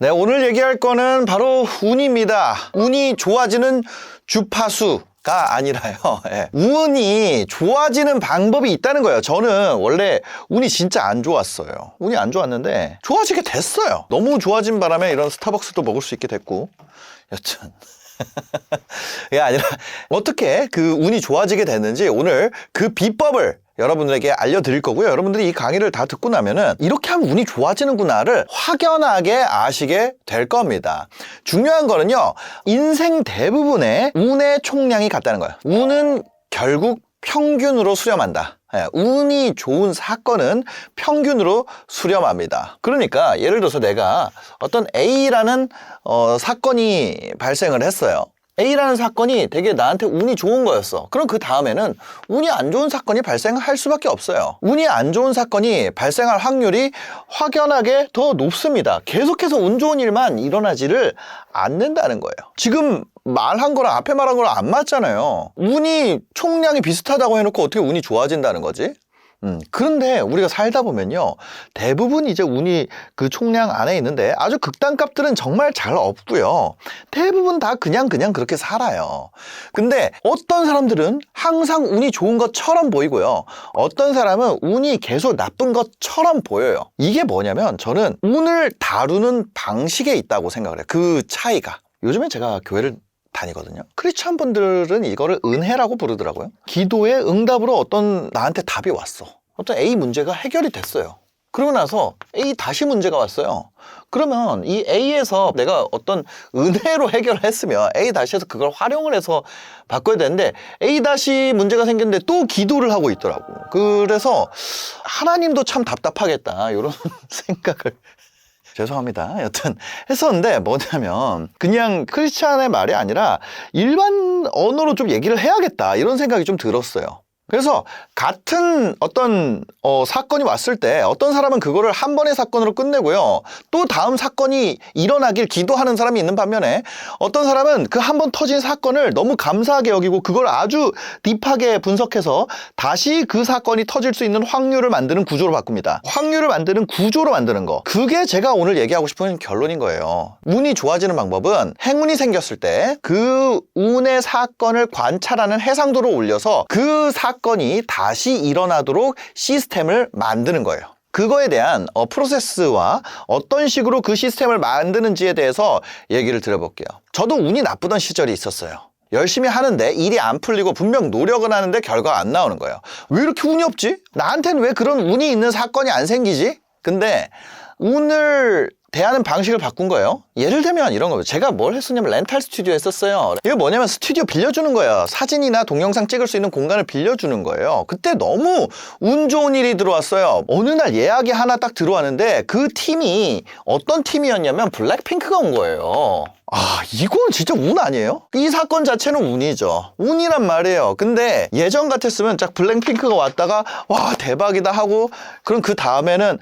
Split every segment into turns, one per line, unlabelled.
네, 오늘 얘기할 거는 바로 운입니다. 운이 좋아지는 주파수가 아니라요. 예. 운이 좋아지는 방법이 있다는 거예요. 저는 원래 운이 진짜 안 좋았어요. 운이 안 좋았는데 좋아지게 됐어요. 너무 좋아진 바람에 이런 스타벅스도 먹을 수 있게 됐고. 여튼 그게 아니라 어떻게 그 운이 좋아지게 됐는지 오늘 그 비법을 여러분들에게 알려드릴 거고요. 여러분들이 이 강의를 다 듣고 나면은 이렇게 하면 운이 좋아지는구나를 확연하게 아시게 될 겁니다. 중요한 거는요, 인생 대부분의 운의 총량이 같다는 거예요. 운은 결국 평균으로 수렴한다. 운이 좋은 사건은 평균으로 수렴합니다. 그러니까 예를 들어서 내가 어떤 A라는 사건이 발생을 했어요. A라는 사건이 되게 나한테 운이 좋은 거였어. 그럼 그 다음에는 운이 안 좋은 사건이 발생할 수밖에 없어요. 운이 안 좋은 사건이 발생할 확률이 확연하게 더 높습니다. 계속해서 운 좋은 일만 일어나지를 않는다는 거예요. 지금 말한 거랑 앞에 말한 거랑 안 맞잖아요. 운이 총량이 비슷하다고 해놓고 어떻게 운이 좋아진다는 거지? 그런데 우리가 살다 보면요, 대부분 이제 운이 그 총량 안에 있는데 아주 극단값들은 정말 잘 없고요. 대부분 다 그냥 그렇게 살아요. 근데 어떤 사람들은 항상 운이 좋은 것처럼 보이고요. 어떤 사람은 운이 계속 나쁜 것처럼 보여요. 이게 뭐냐면 저는 운을 다루는 방식에 있다고 생각을 해요. 그 차이가. 요즘에 제가 교회를 다니거든요. 크리스찬 분들은 이거를 은혜라고 부르더라고요. 기도의 응답으로 어떤 나한테 답이 왔어. 어떤 A 문제가 해결이 됐어요. 그러고 나서 A 다시 문제가 왔어요. 그러면 이 A에서 내가 어떤 은혜로 해결을 했으면 A 다시에서 그걸 활용을 해서 바꿔야 되는데 A 다시 문제가 생겼는데 또 기도를 하고 있더라고. 그래서 하나님도 참 답답하겠다 이런 생각을 죄송합니다. 여튼 했었는데 뭐냐면 그냥 크리스찬의 말이 아니라 일반 언어로 좀 얘기를 해야겠다 이런 생각이 좀 들었어요. 그래서 같은 어떤 사건이 왔을 때 어떤 사람은 그거를 한 번의 사건으로 끝내고요. 또 다음 사건이 일어나길 기도하는 사람이 있는 반면에 어떤 사람은 그 한 번 터진 사건을 너무 감사하게 여기고 그걸 아주 딥하게 분석해서 다시 그 사건이 터질 수 있는 확률을 만드는 구조로 바꿉니다. 확률을 만드는 구조로 만드는 거. 그게 제가 오늘 얘기하고 싶은 결론인 거예요. 운이 좋아지는 방법은 행운이 생겼을 때 그 운의 사건을 관찰하는 해상도를 올려서 그 사건이 다시 일어나도록 시스템을 만드는 거예요. 그거에 대한 프로세스와 어떤 식으로 그 시스템을 만드는지에 대해서 얘기를 드려볼게요. 저도 운이 나쁘던 시절이 있었어요. 열심히 하는데 일이 안 풀리고 분명 노력은 하는데 결과가 안 나오는 거예요. 왜 이렇게 운이 없지? 나한테는 왜 그런 운이 있는 사건이 안 생기지? 근데 운을 대하는 방식을 바꾼 거예요. 예를 들면 이런 거예요. 제가 뭘 했었냐면 렌탈 스튜디오 했었어요. 이거 뭐냐면 스튜디오 빌려주는 거예요. 사진이나 동영상 찍을 수 있는 공간을 빌려주는 거예요. 그때 너무 운 좋은 일이 들어왔어요. 어느 날 예약이 하나 딱 들어왔는데 그 팀이 어떤 팀이었냐면 블랙핑크가 온 거예요. 이건 진짜 운 아니에요? 이 사건 자체는 운이죠. 운이란 말이에요. 근데 예전 같았으면 딱 블랙핑크가 왔다가 와 대박이다 하고 그럼 그 다음에는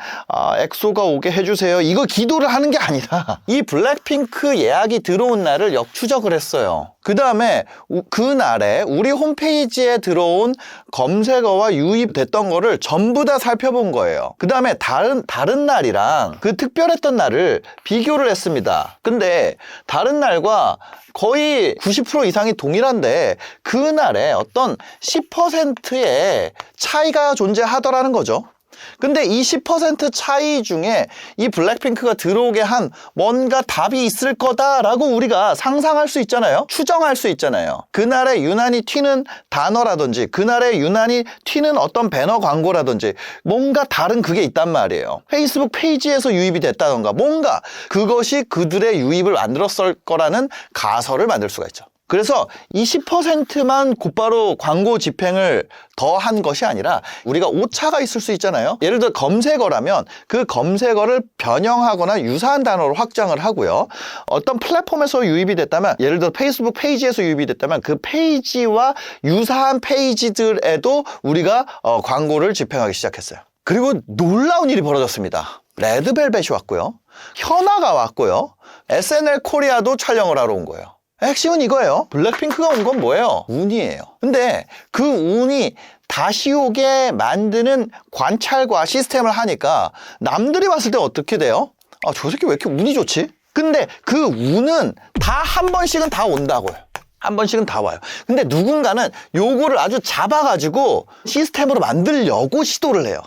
엑소가 오게 해주세요. 이거 기도를 하는 게 아니라 이 블랙핑크 예약이 들어온 날을 역추적을 했어요. 그 다음에 그날에 우리 홈페이지에 들어온 검색어와 유입됐던 거를 전부 다 살펴본 거예요. 그 다음에 다른 날이랑 그 특별했던 날을 비교를 했습니다. 근데 다른 날과 거의 90% 이상이 동일한데 그날에 어떤 10%의 차이가 존재하더라는 거죠. 근데 이 10% 차이 중에 이 블랙핑크가 들어오게 한 뭔가 답이 있을 거다라고 우리가 상상할 수 있잖아요. 추정할 수 있잖아요. 그날에 유난히 튀는 단어라든지 그날에 유난히 튀는 어떤 배너 광고라든지 뭔가 다른 그게 있단 말이에요. 페이스북 페이지에서 유입이 됐다던가 뭔가 그것이 그들의 유입을 만들었을 거라는 가설을 만들 수가 있죠. 그래서 이 10%만 곧바로 광고 집행을 더 한 것이 아니라 우리가 오차가 있을 수 있잖아요. 예를 들어 검색어라면 그 검색어를 변형하거나 유사한 단어로 확장을 하고요. 어떤 플랫폼에서 유입이 됐다면 예를 들어 페이스북 페이지에서 유입이 됐다면 그 페이지와 유사한 페이지들에도 우리가 광고를 집행하기 시작했어요. 그리고 놀라운 일이 벌어졌습니다. 레드벨벳이 왔고요. 현아가 왔고요. SNL 코리아도 촬영을 하러 온 거예요. 핵심은 이거예요. 블랙핑크가 온 건 뭐예요? 운이에요. 근데 그 운이 다시 오게 만드는 관찰과 시스템을 하니까 남들이 봤을 때 어떻게 돼요? 저 새끼 왜 이렇게 운이 좋지? 근데 그 운은 다 한 번씩은 다 온다고요. 한 번씩은 다 와요. 근데 누군가는 요거를 아주 잡아가지고 시스템으로 만들려고 시도를 해요.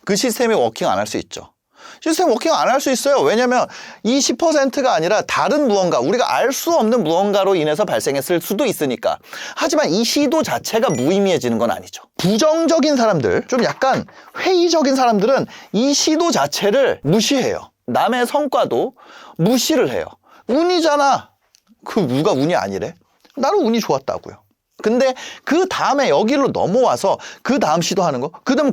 그 시스템이 워킹 안 할 수 있죠. 시스템 워킹 안 할 수 있어요. 왜냐면 이 10%가 아니라 다른 무언가, 우리가 알 수 없는 무언가로 인해서 발생했을 수도 있으니까. 하지만 이 시도 자체가 무의미해지는 건 아니죠. 부정적인 사람들, 좀 약간 회의적인 사람들은 이 시도 자체를 무시해요. 남의 성과도 무시를 해요. 운이잖아. 그 누가 운이 아니래? 나는 운이 좋았다고요. 근데 그 다음에 여기로 넘어와서 그 다음 시도하는 거, 그 다음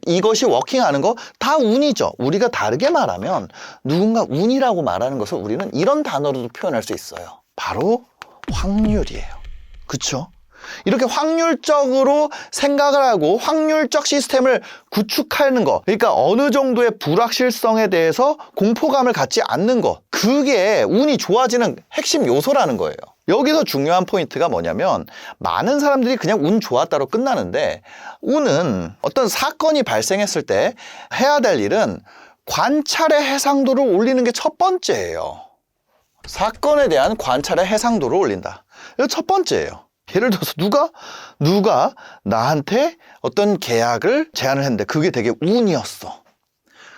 이것이 워킹하는 거 다 운이죠. 우리가 다르게 말하면 누군가 운이라고 말하는 것을 우리는 이런 단어로도 표현할 수 있어요. 바로 확률이에요. 그쵸? 이렇게 확률적으로 생각을 하고 확률적 시스템을 구축하는 거, 그러니까 어느 정도의 불확실성에 대해서 공포감을 갖지 않는 거, 그게 운이 좋아지는 핵심 요소라는 거예요. 여기서 중요한 포인트가 뭐냐면 많은 사람들이 그냥 운 좋았다로 끝나는데, 운은 어떤 사건이 발생했을 때 해야 될 일은 관찰의 해상도를 올리는 게 첫 번째예요. 사건에 대한 관찰의 해상도를 올린다. 이거 첫 번째예요. 예를 들어서 누가 나한테 어떤 계약을 제안을 했는데 그게 되게 운이었어.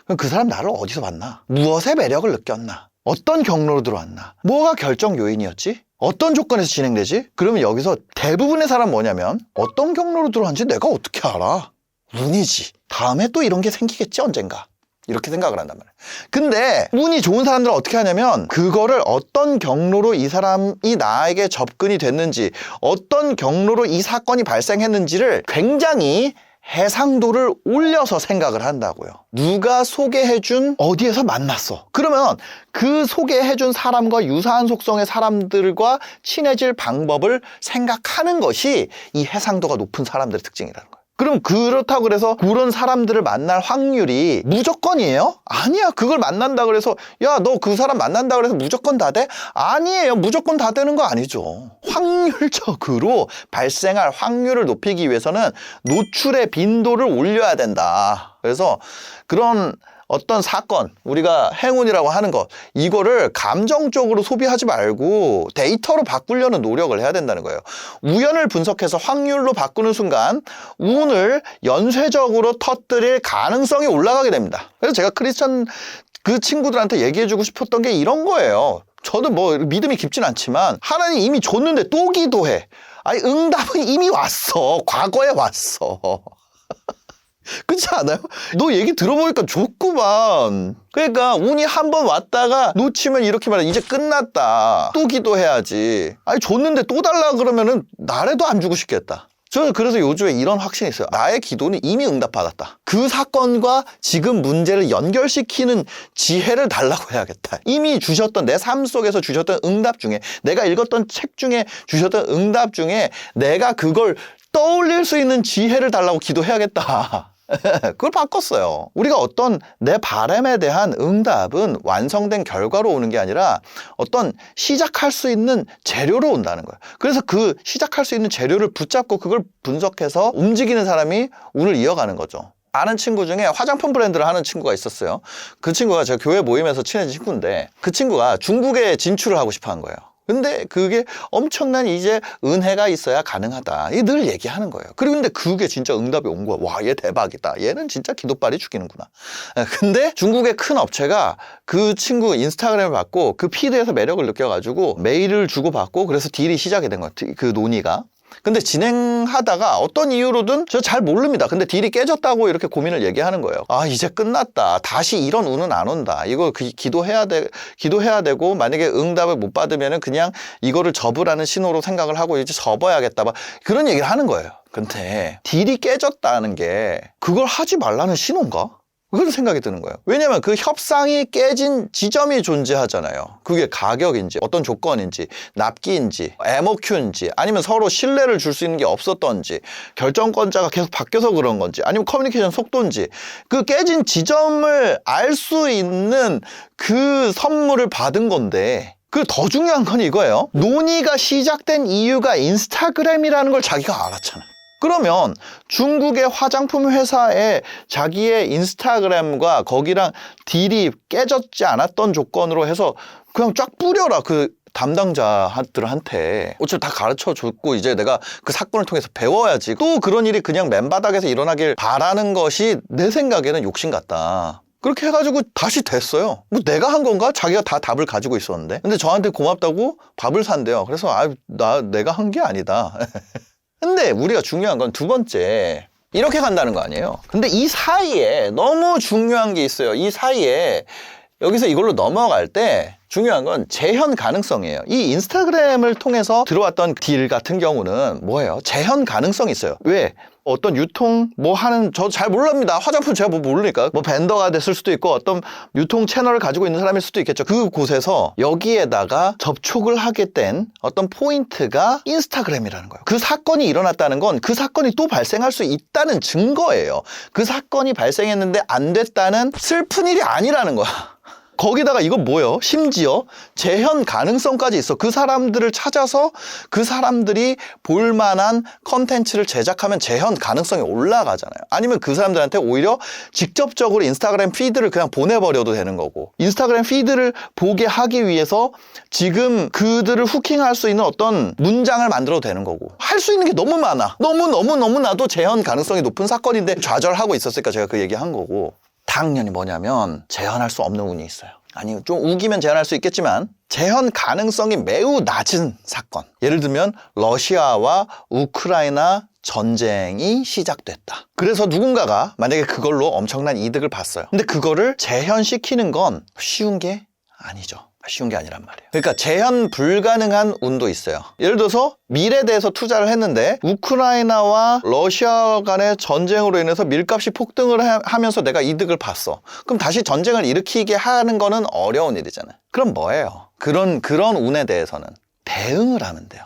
그럼 그 사람 나를 어디서 봤나? 무엇의 매력을 느꼈나? 어떤 경로로 들어왔나? 뭐가 결정 요인이었지? 어떤 조건에서 진행되지? 그러면 여기서 대부분의 사람 뭐냐면 어떤 경로로 들어왔는지 내가 어떻게 알아? 운이지. 다음에 또 이런 게 생기겠지 언젠가. 이렇게 생각을 한단 말이에요. 근데 운이 좋은 사람들은 어떻게 하냐면 그거를 어떤 경로로 이 사람이 나에게 접근이 됐는지, 어떤 경로로 이 사건이 발생했는지를 굉장히 해상도를 올려서 생각을 한다고요. 누가 소개해준 어디에서 만났어. 그러면 그 소개해준 사람과 유사한 속성의 사람들과 친해질 방법을 생각하는 것이 이 해상도가 높은 사람들의 특징이라는 거예요. 그럼 그렇다고 그래서 그런 사람들을 만날 확률이 무조건이에요? 아니야. 그걸 만난다 그래서 야, 너 그 사람 만난다 그래서 무조건 다 돼? 아니에요. 무조건 다 되는 거 아니죠. 확률적으로 발생할 확률을 높이기 위해서는 노출의 빈도를 올려야 된다. 그래서 그런 어떤 사건, 우리가 행운이라고 하는 것, 이거를 감정적으로 소비하지 말고 데이터로 바꾸려는 노력을 해야 된다는 거예요. 우연을 분석해서 확률로 바꾸는 순간 운을 연쇄적으로 터뜨릴 가능성이 올라가게 됩니다. 그래서 제가 크리스천 그 친구들한테 얘기해주고 싶었던 게 이런 거예요. 저도 뭐 믿음이 깊진 않지만 하나님 이미 줬는데 또 기도해. 아니 응답은 이미 왔어. 과거에 왔어. 그렇지 않아요? 너 얘기 들어보니까 좋구만. 그러니까 운이 한 번 왔다가 놓치면 이렇게 말해. 이제 끝났다. 또 기도해야지. 아니 줬는데 또 달라 그러면은 나래도 안 주고 싶겠다. 저는 그래서 요즘에 이런 확신이 있어요. 나의 기도는 이미 응답받았다. 그 사건과 지금 문제를 연결시키는 지혜를 달라고 해야겠다. 이미 주셨던 내 삶 속에서 주셨던 응답 중에, 내가 읽었던 책 중에 주셨던 응답 중에 내가 그걸 떠올릴 수 있는 지혜를 달라고 기도해야겠다. 그걸 바꿨어요. 우리가 어떤 내 바람에 대한 응답은 완성된 결과로 오는 게 아니라 어떤 시작할 수 있는 재료로 온다는 거예요. 그래서 그 시작할 수 있는 재료를 붙잡고 그걸 분석해서 움직이는 사람이 운을 이어가는 거죠. 아는 친구 중에 화장품 브랜드를 하는 친구가 있었어요. 그 친구가 제가 교회 모임에서 친해진 친구인데 그 친구가 중국에 진출을 하고 싶어 한 거예요. 근데 그게 엄청난 이제 은혜가 있어야 가능하다. 이게 늘 얘기하는 거예요. 그리고 근데 그게 진짜 응답이 온 거야. 와, 얘 대박이다. 얘는 진짜 기도빨이 죽이는구나. 근데 중국의 큰 업체가 그 친구 인스타그램을 받고 그 피드에서 매력을 느껴가지고 메일을 주고받고 그래서 딜이 시작이 된 거야. 그 논의가. 근데 진행하다가 어떤 이유로든 저 잘 모릅니다. 근데 딜이 깨졌다고 이렇게 고민을 얘기하는 거예요. 아, 이제 끝났다. 다시 이런 운은 안 온다. 이거 기도해야 되고 만약에 응답을 못 받으면은 그냥 이거를 접으라는 신호로 생각을 하고 이제 접어야겠다. 막 그런 얘기를 하는 거예요. 근데 딜이 깨졌다는 게 그걸 하지 말라는 신호인가? 그런 생각이 드는 거예요. 왜냐면 그 협상이 깨진 지점이 존재하잖아요. 그게 가격인지 어떤 조건인지 납기인지 MOQ인지 아니면 서로 신뢰를 줄 수 있는 게 없었던지 결정권자가 계속 바뀌어서 그런 건지 아니면 커뮤니케이션 속도인지 그 깨진 지점을 알 수 있는 그 선물을 받은 건데 그 더 중요한 건 이거예요. 논의가 시작된 이유가 인스타그램이라는 걸 자기가 알았잖아요. 그러면 중국의 화장품 회사에 자기의 인스타그램과 거기랑 딜이 깨졌지 않았던 조건으로 해서 그냥 쫙 뿌려라. 그 담당자들한테 어차피 다 가르쳐 줬고 이제 내가 그 사건을 통해서 배워야지. 또 그런 일이 그냥 맨바닥에서 일어나길 바라는 것이 내 생각에는 욕심 같다. 그렇게 해가지고 다시 됐어요. 뭐 내가 한 건가? 자기가 다 답을 가지고 있었는데. 근데 저한테 고맙다고 밥을 산대요. 그래서 내가 한 게 아니다. 근데 우리가 중요한 건 두 번째, 이렇게 간다는 거 아니에요. 근데 이 사이에 너무 중요한 게 있어요. 이 사이에 여기서 이걸로 넘어갈 때 중요한 건 재현 가능성이에요. 이 인스타그램을 통해서 들어왔던 딜 같은 경우는 뭐예요? 재현 가능성이 있어요. 왜? 어떤 유통 뭐 하는, 저 잘 몰랍니다. 화장품 제가 뭐 모르니까. 뭐 벤더가 됐을 수도 있고 어떤 유통 채널을 가지고 있는 사람일 수도 있겠죠. 그곳에서 여기에다가 접촉을 하게 된 어떤 포인트가 인스타그램이라는 거예요. 그 사건이 일어났다는 건 그 사건이 또 발생할 수 있다는 증거예요. 그 사건이 발생했는데 안 됐다는 슬픈 일이 아니라는 거야. 거기다가 이건 뭐예요? 심지어 재현 가능성까지 있어. 그 사람들을 찾아서 그 사람들이 볼만한 컨텐츠를 제작하면 재현 가능성이 올라가잖아요. 아니면 그 사람들한테 오히려 직접적으로 인스타그램 피드를 그냥 보내버려도 되는 거고, 인스타그램 피드를 보게 하기 위해서 지금 그들을 후킹할 수 있는 어떤 문장을 만들어도 되는 거고, 할 수 있는 게 너무 많아. 너무나도 재현 가능성이 높은 사건인데 좌절하고 있었으니까 제가 그 얘기한 거고, 당연히 뭐냐면 재현할 수 없는 운이 있어요. 아니, 좀 우기면 재현할 수 있겠지만 재현 가능성이 매우 낮은 사건. 예를 들면 러시아와 우크라이나 전쟁이 시작됐다. 그래서 누군가가 만약에 그걸로 엄청난 이득을 봤어요. 근데 그거를 재현시키는 건 쉬운 게 아니죠. 쉬운 게 아니란 말이에요. 그러니까 재현 불가능한 운도 있어요. 예를 들어서 밀에 대해서 투자를 했는데 우크라이나와 러시아 간의 전쟁으로 인해서 밀값이 폭등을 하면서 내가 이득을 봤어. 그럼 다시 전쟁을 일으키게 하는 거는 어려운 일이잖아요. 그럼 뭐예요? 그런 운에 대해서는 대응을 하면 돼요.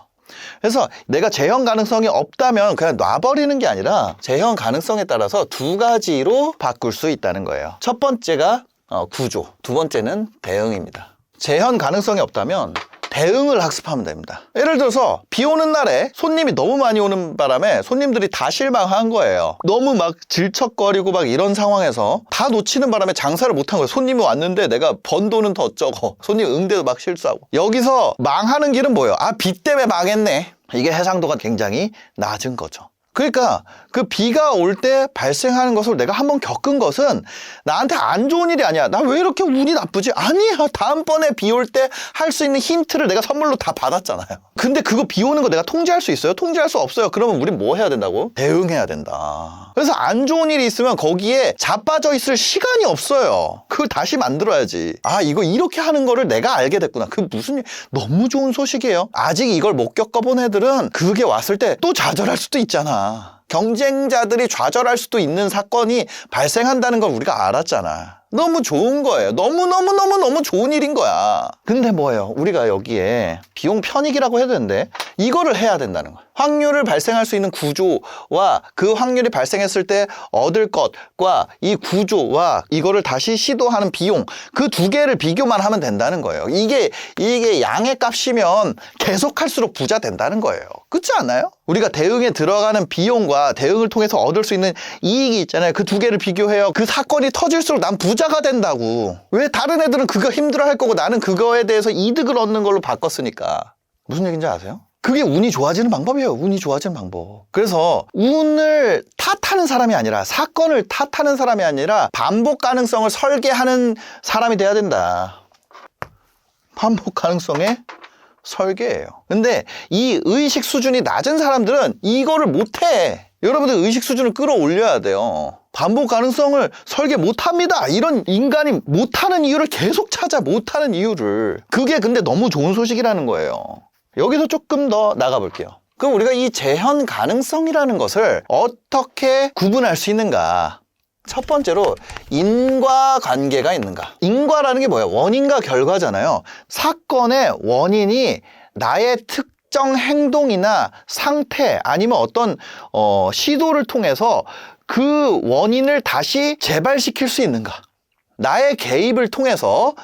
그래서 내가 재현 가능성이 없다면 그냥 놔버리는 게 아니라 재현 가능성에 따라서 두 가지로 바꿀 수 있다는 거예요. 첫 번째가 구조, 두 번째는 대응입니다. 재현 가능성이 없다면 대응을 학습하면 됩니다. 예를 들어서 비 오는 날에 손님이 너무 많이 오는 바람에 손님들이 다 실망한 거예요. 너무 막 질척거리고 막 이런 상황에서 다 놓치는 바람에 장사를 못한 거예요. 손님이 왔는데 내가 번 돈은 더 적어. 손님 응대도 막 실수하고. 여기서 망하는 길은 뭐예요? 비 때문에 망했네. 이게 해상도가 굉장히 낮은 거죠. 그러니까 그 비가 올 때 발생하는 것을 내가 한번 겪은 것은 나한테 안 좋은 일이 아니야. 나 왜 이렇게 운이 나쁘지? 아니야. 다음번에 비 올 때 할 수 있는 힌트를 내가 선물로 다 받았잖아요. 근데 그거 비 오는 거 내가 통제할 수 있어요? 통제할 수 없어요. 그러면 우린 뭐 해야 된다고? 대응해야 된다. 그래서 안 좋은 일이 있으면 거기에 자빠져 있을 시간이 없어요. 그걸 다시 만들어야지. 이거 이렇게 하는 거를 내가 알게 됐구나. 그 무슨 일, 너무 좋은 소식이에요. 아직 이걸 못 겪어본 애들은 그게 왔을 때 또 좌절할 수도 있잖아. 경쟁자들이 좌절할 수도 있는 사건이 발생한다는 걸 우리가 알았잖아. 너무 좋은 거예요. 너무 좋은 일인 거야. 근데 뭐예요? 우리가 여기에 비용 편익이라고 해도 되는데 이거를 해야 된다는 거야. 확률을 발생할 수 있는 구조와 그 확률이 발생했을 때 얻을 것과 이 구조와 이거를 다시 시도하는 비용, 그 두 개를 비교만 하면 된다는 거예요. 이게 양의 값이면 계속할수록 부자 된다는 거예요. 그렇지 않아요? 우리가 대응에 들어가는 비용과 대응을 통해서 얻을 수 있는 이익이 있잖아요. 그 두 개를 비교해요. 그 사건이 터질수록 난 부자가 된다고. 왜 다른 애들은 그거 힘들어할 거고 나는 그거에 대해서 이득을 얻는 걸로 바꿨으니까. 무슨 얘기인지 아세요? 그게 운이 좋아지는 방법이에요. 운이 좋아지는 방법. 그래서 운을 탓하는 사람이 아니라, 사건을 탓하는 사람이 아니라 반복 가능성을 설계하는 사람이 돼야 된다. 반복 가능성의 설계예요. 근데 이 의식 수준이 낮은 사람들은 이거를 못해. 여러분들 의식 수준을 끌어올려야 돼요. 반복 가능성을 설계 못합니다. 이런 인간이 못하는 이유를 계속 찾아. 못하는 이유를. 그게 근데 너무 좋은 소식이라는 거예요. 여기서 조금 더 나가볼게요. 그럼 우리가 이 재현 가능성이라는 것을 어떻게 구분할 수 있는가? 첫 번째로 인과관계가 있는가? 인과라는 게 뭐예요? 원인과 결과잖아요. 사건의 원인이 나의 특정 행동이나 상태 아니면 어떤 시도를 통해서 그 원인을 다시 재발시킬 수 있는가? 나의 개입을 통해서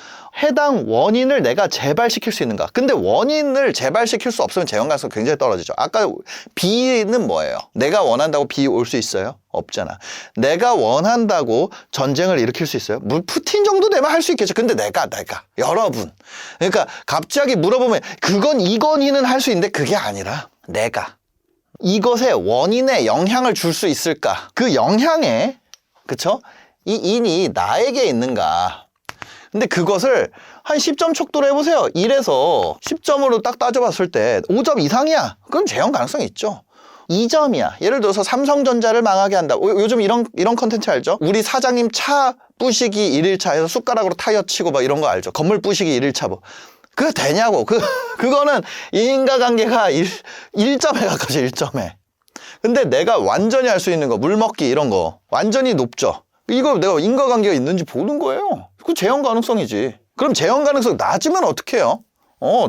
해당 원인을 내가 재발시킬 수 있는가? 근데 원인을 재발시킬 수 없으면 재현 가능성이 굉장히 떨어지죠. 아까 B는 뭐예요? 내가 원한다고 B 올 수 있어요? 없잖아. 내가 원한다고 전쟁을 일으킬 수 있어요? 푸틴 정도 되면 할 수 있겠죠. 근데 내가 여러분, 그러니까 갑자기 물어보면 그건 이건희는 할 수 있는데 그게 아니라 내가 이것에 원인에 영향을 줄 수 있을까? 그 영향에, 그쵸? 이 인이 나에게 있는가? 근데 그것을 한 10점 척도로 해보세요. 1에서 10점으로 딱 따져봤을 때 5점 이상이야. 그럼 재현 가능성이 있죠. 2점이야. 예를 들어서 삼성전자를 망하게 한다. 요즘 이런 컨텐츠 알죠? 우리 사장님 차 부시기 1일차에서 숟가락으로 타이어 치고 막 이런 거 알죠? 건물 부시기 1일차 뭐. 그게 되냐고. 그거는 인과관계가 1점에 가까워져, 1점에. 근데 내가 완전히 할 수 있는 거, 물 먹기 이런 거 완전히 높죠. 이거 내가 인과관계가 있는지 보는 거예요. 그 재현 가능성이지. 그럼 재현 가능성 낮으면 어떻게 해요?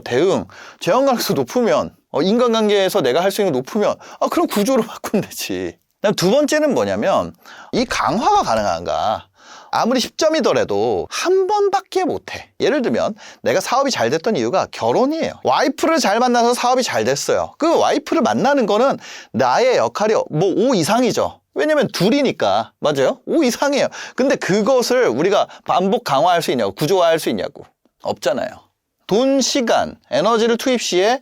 대응. 재현 가능성 높으면, 인간관계에서 내가 할 수 있는 거 높으면, 그럼 구조로 바꾸면 되지. 두 번째는 뭐냐면, 이 강화가 가능한가? 아무리 10점이더라도 한 번밖에 못해. 예를 들면 내가 사업이 잘 됐던 이유가 결혼이에요. 와이프를 잘 만나서 사업이 잘 됐어요. 그 와이프를 만나는 거는 나의 역할이 뭐 5 이상이죠. 왜냐면 둘이니까. 맞아요? 5 이상이에요. 근데 그것을 우리가 반복 강화할 수 있냐고, 구조화할 수 있냐고. 없잖아요. 돈, 시간, 에너지를 투입 시에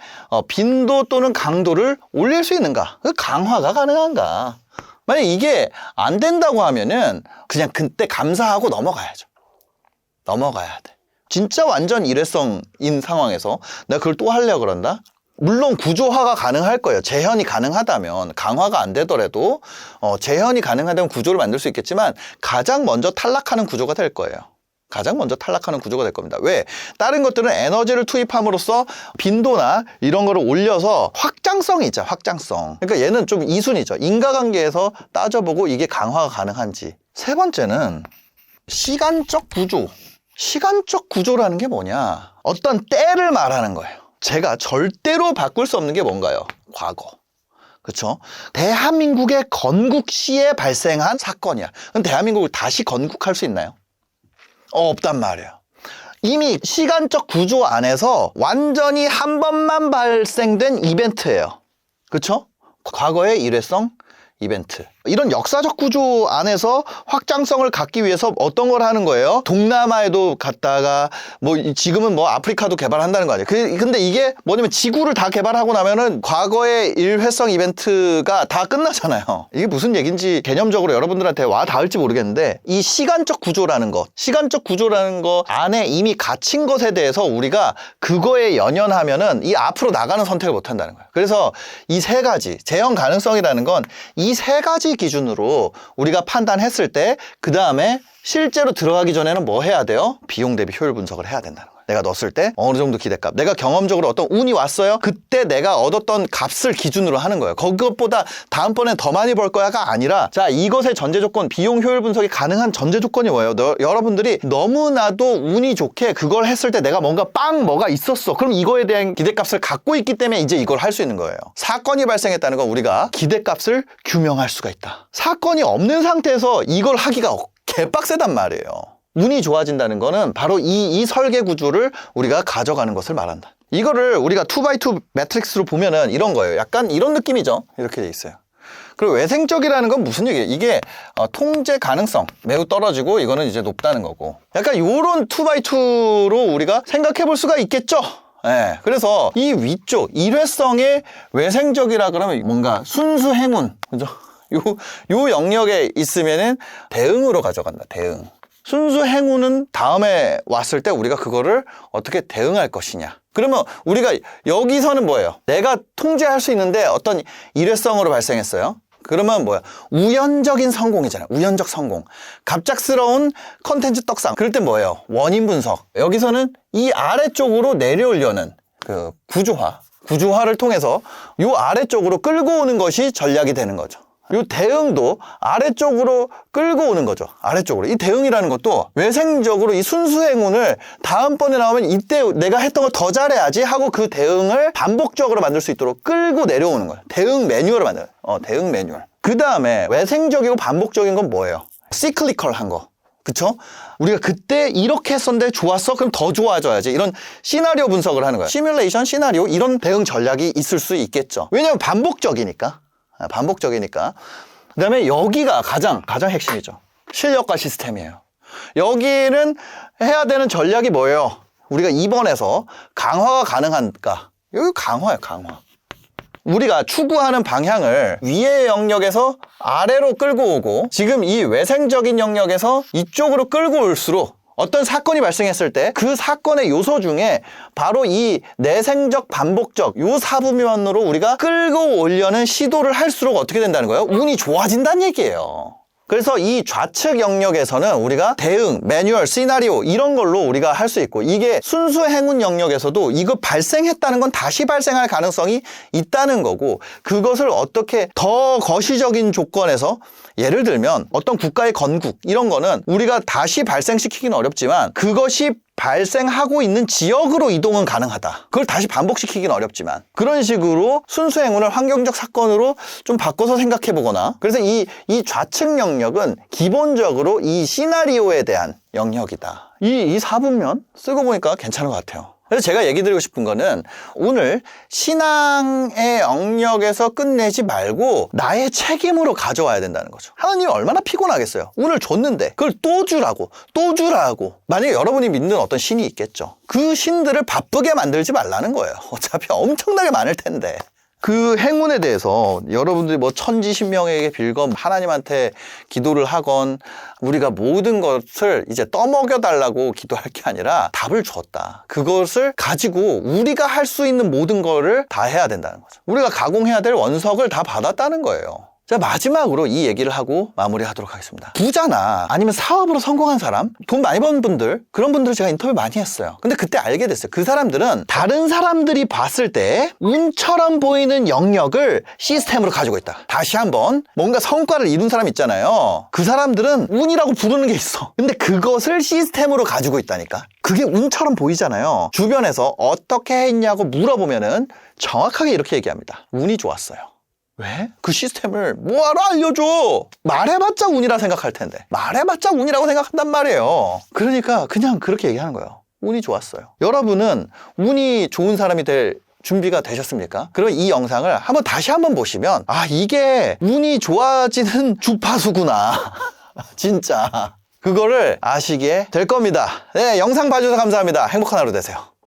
빈도 또는 강도를 올릴 수 있는가? 그 강화가 가능한가? 만약 이게 안 된다고 하면은 그냥 그때 감사하고 넘어가야죠. 넘어가야 돼. 진짜 완전 일회성인 상황에서 내가 그걸 또 하려고 그런다? 물론 구조화가 가능할 거예요. 재현이 가능하다면, 강화가 안 되더라도 재현이 가능하다면 구조를 만들 수 있겠지만 가장 먼저 탈락하는 구조가 될 거예요. 가장 먼저 탈락하는 구조가 될 겁니다. 왜? 다른 것들은 에너지를 투입함으로써 빈도나 이런 거를 올려서 확장성이 있죠. 확장성. 그러니까 얘는 좀 이순이죠. 인과관계에서 따져보고 이게 강화가 가능한지. 세 번째는 시간적 구조. 시간적 구조라는 게 뭐냐? 어떤 때를 말하는 거예요. 제가 절대로 바꿀 수 없는 게 뭔가요? 과거. 그렇죠? 대한민국의 건국 시에 발생한 사건이야. 그럼 대한민국을 다시 건국할 수 있나요? 없단 말이에요. 이미 시간적 구조 안에서 완전히 한 번만 발생된 이벤트예요. 그렇죠? 과거의 일회성 이벤트. 이런 역사적 구조 안에서 확장성을 갖기 위해서 어떤 걸 하는 거예요? 동남아에도 갔다가 뭐 지금은 뭐 아프리카도 개발한다는 거 아니에요. 근데 이게 뭐냐면 지구를 다 개발하고 나면은 과거의 일회성 이벤트가 다 끝나잖아요. 이게 무슨 얘기인지 개념적으로 여러분들한테 와 닿을지 모르겠는데 이 시간적 구조라는 것 안에 이미 갇힌 것에 대해서 우리가 그거에 연연하면은 이 앞으로 나가는 선택을 못 한다는 거예요. 그래서 이 세 가지 재현 가능성이라는 건 이 세 가지 기준으로 우리가 판단했을 때 그 다음에 실제로 들어가기 전에는 뭐 해야 돼요? 비용 대비 효율 분석을 해야 된다는 거예요. 내가 넣었을 때 어느 정도 기대값, 내가 경험적으로 어떤 운이 왔어요? 그때 내가 얻었던 값을 기준으로 하는 거예요. 그것보다 다음번엔 더 많이 벌 거야가 아니라 자, 이것의 전제 조건, 비용 효율 분석이 가능한 전제 조건이 뭐예요? 여러분들이 너무나도 운이 좋게 그걸 했을 때 내가 뭔가 뭐가 있었어. 그럼 이거에 대한 기대값을 갖고 있기 때문에 이제 이걸 할 수 있는 거예요. 사건이 발생했다는 건 우리가 기대값을 규명할 수가 있다. 사건이 없는 상태에서 이걸 하기가 개빡세단 말이에요. 운이 좋아진다는 거는 바로 이 설계 구조를 우리가 가져가는 것을 말한다. 이거를 우리가 2x2 매트릭스로 보면은 이런 거예요. 약간 이런 느낌이죠. 이렇게 돼 있어요. 그리고 외생적이라는 건 무슨 얘기예요? 이게 통제 가능성 매우 떨어지고 이거는 이제 높다는 거고. 약간 이런 2x2로 우리가 생각해 볼 수가 있겠죠? 네, 그래서 이 위쪽 일회성의 외생적이라 그러면 뭔가 순수 행운, 그죠? 요 영역에 있으면은 대응으로 가져간다. 대응. 순수 행운은 다음에 왔을 때 우리가 그거를 어떻게 대응할 것이냐. 그러면 우리가 여기서는 뭐예요? 내가 통제할 수 있는데 어떤 일회성으로 발생했어요. 그러면 뭐야? 우연적인 성공이잖아요. 우연적 성공. 갑작스러운 컨텐츠 떡상. 그럴 땐 뭐예요? 원인 분석. 여기서는 이 아래쪽으로 내려오려는 그 구조화를 통해서 이 아래쪽으로 끌고 오는 것이 전략이 되는 거죠. 이 대응도 아래쪽으로 끌고 오는 거죠. 아래쪽으로. 이 대응이라는 것도 외생적으로 이 순수 행운을 다음번에 나오면 이때 내가 했던 거 더 잘해야지 하고 그 대응을 반복적으로 만들 수 있도록 끌고 내려오는 거예요. 대응 매뉴얼을 만들어요. 대응 매뉴얼. 그 다음에 외생적이고 반복적인 건 뭐예요? 시클리컬한 거. 그쵸? 우리가 그때 이렇게 했었는데 좋았어? 그럼 더 좋아져야지. 이런 시나리오 분석을 하는 거예요. 시뮬레이션, 시나리오 이런 대응 전략이 있을 수 있겠죠. 왜냐하면 반복적이니까. 반복적이니까. 그 다음에 여기가 가장 핵심이죠. 실력과 시스템이에요. 여기는 해야 되는 전략이 뭐예요? 우리가 2번에서 강화가 가능한가? 여기 강화예요, 강화. 우리가 추구하는 방향을 위의 영역에서 아래로 끌고 오고 지금 이 외생적인 영역에서 이쪽으로 끌고 올수록 어떤 사건이 발생했을 때 그 사건의 요소 중에 바로 이 내생적 반복적 요 사부면으로 우리가 끌고 오려는 시도를 할수록 어떻게 된다는 거예요? 운이 좋아진다는 얘기예요. 그래서 이 좌측 영역에서는 우리가 대응, 매뉴얼, 시나리오 이런 걸로 우리가 할 수 있고 이게 순수 행운 영역에서도 이거 발생했다는 건 다시 발생할 가능성이 있다는 거고 그것을 어떻게 더 거시적인 조건에서 예를 들면 어떤 국가의 건국 이런 거는 우리가 다시 발생시키기는 어렵지만 그것이 발생하고 있는 지역으로 이동은 가능하다. 그걸 다시 반복시키기는 어렵지만 그런 식으로 순수 행운을 환경적 사건으로 좀 바꿔서 생각해 보거나 그래서 이 좌측 영역은 기본적으로 이 시나리오에 대한 영역이다. 이 사분면 쓰고 보니까 괜찮은 것 같아요. 그래서 제가 얘기 드리고 싶은 거는 오늘 신앙의 영역에서 끝내지 말고 나의 책임으로 가져와야 된다는 거죠. 하나님이 얼마나 피곤하겠어요. 오늘 줬는데 그걸 또 주라고 만약에 여러분이 믿는 어떤 신이 있겠죠. 그 신들을 바쁘게 만들지 말라는 거예요. 어차피 엄청나게 많을 텐데. 그 행운에 대해서 여러분들이 뭐 천지신명에게 빌건 하나님한테 기도를 하건 우리가 모든 것을 이제 떠먹여 달라고 기도할 게 아니라 답을 줬다. 그것을 가지고 우리가 할 수 있는 모든 거를 다 해야 된다는 거죠. 우리가 가공해야 될 원석을 다 받았다는 거예요. 자, 마지막으로 이 얘기를 하고 마무리하도록 하겠습니다. 부자나 아니면 사업으로 성공한 사람, 돈 많이 버는 분들, 그런 분들 제가 인터뷰 많이 했어요. 근데 그때 알게 됐어요. 그 사람들은 다른 사람들이 봤을 때 운처럼 보이는 영역을 시스템으로 가지고 있다. 다시 한번 뭔가 성과를 이룬 사람 있잖아요. 그 사람들은 운이라고 부르는 게 있어. 근데 그것을 시스템으로 가지고 있다니까. 그게 운처럼 보이잖아요. 주변에서 어떻게 했냐고 물어보면은 정확하게 이렇게 얘기합니다. 운이 좋았어요. 왜? 그 시스템을 뭐하러 알려줘? 말해봤자 운이라 생각할 텐데 말해봤자 운이라고 생각한단 말이에요. 그러니까 그냥 그렇게 얘기하는 거예요. 운이 좋았어요. 여러분은 운이 좋은 사람이 될 준비가 되셨습니까? 그럼 이 영상을 다시 한번 보시면 아 이게 운이 좋아지는 주파수구나. 진짜 그거를 아시게 될 겁니다. 네, 영상 봐주셔서 감사합니다. 행복한 하루 되세요.